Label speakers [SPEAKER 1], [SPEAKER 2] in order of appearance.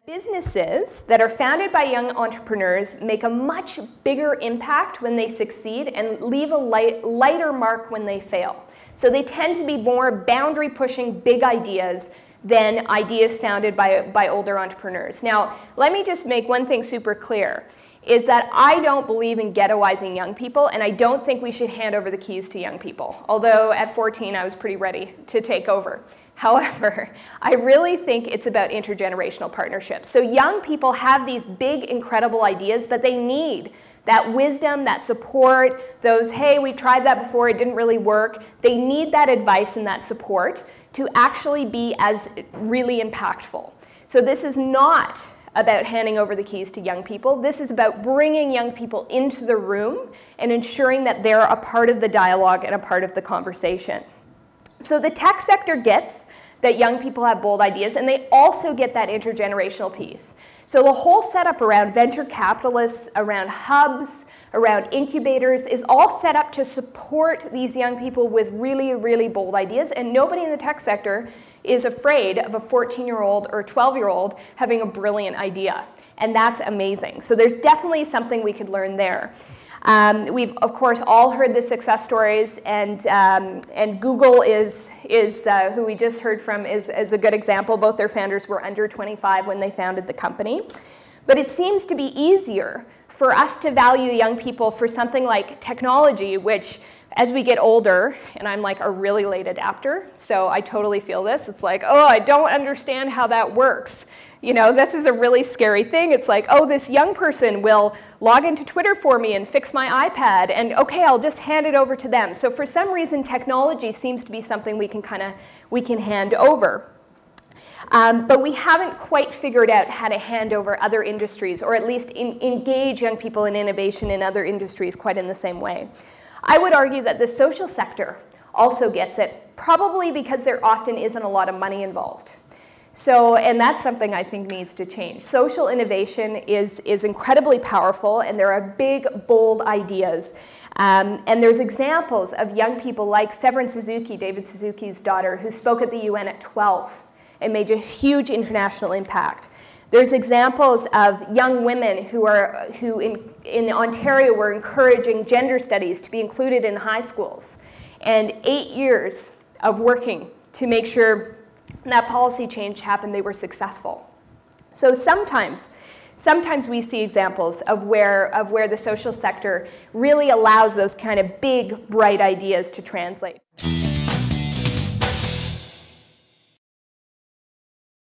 [SPEAKER 1] Businesses that are founded by young entrepreneurs make a much bigger impact when they succeed and leave a lighter mark when they fail. So they tend to be more boundary-pushing big ideas than ideas founded by older entrepreneurs. Now, let me just make one thing super clear, is that I don't believe in ghettoizing young people, and I don't think we should hand over the keys to young people, although at 14 I was pretty ready to take over. However, I really think it's about intergenerational partnerships. So young people have these big, incredible ideas, but they need that wisdom, that support, those, hey, we tried that before, it didn't really work. They need that advice and that support to actually be as really impactful. So this is not about handing over the keys to young people. This is about bringing young people into the room and ensuring that they're a part of the dialogue and a part of the conversation. So the tech sector gets that young people have bold ideas, and they also get that intergenerational piece. So the whole setup around venture capitalists, around hubs, around incubators is all set up to support these young people with really, really bold ideas, and nobody in the tech sector is afraid of a 14-year-old or a 12-year-old having a brilliant idea, and that's amazing. So there's definitely something we could learn there. We've, of course, all heard the success stories, and Google is who we just heard from is a good example. Both their founders were under 25 when they founded the company. But it seems to be easier for us to value young people for something like technology, which as we get older, and I'm like a really late adapter, so I totally feel this. It's like, oh, I don't understand how that works. You know, this is a really scary thing. It's like, oh, this young person will log into Twitter for me and fix my iPad, and okay, I'll just hand it over to them. So for some reason, technology seems to be something we can hand over. But we haven't quite figured out how to hand over other industries, or at least engage young people in innovation in other industries quite in the same way. I would argue that the social sector also gets it, probably because there often isn't a lot of money involved. So, and that's something I think needs to change. Social innovation is incredibly powerful, and there are big, bold ideas. And there's examples of young people like Severin Suzuki, David Suzuki's daughter, who spoke at the UN at 12 and made a huge international impact. There's examples of young women who in Ontario were encouraging gender studies to be included in high schools. And 8 years of working to make sure that policy change happened, they were successful. So sometimes we see examples of where the social sector really allows those kind of big, bright ideas to translate.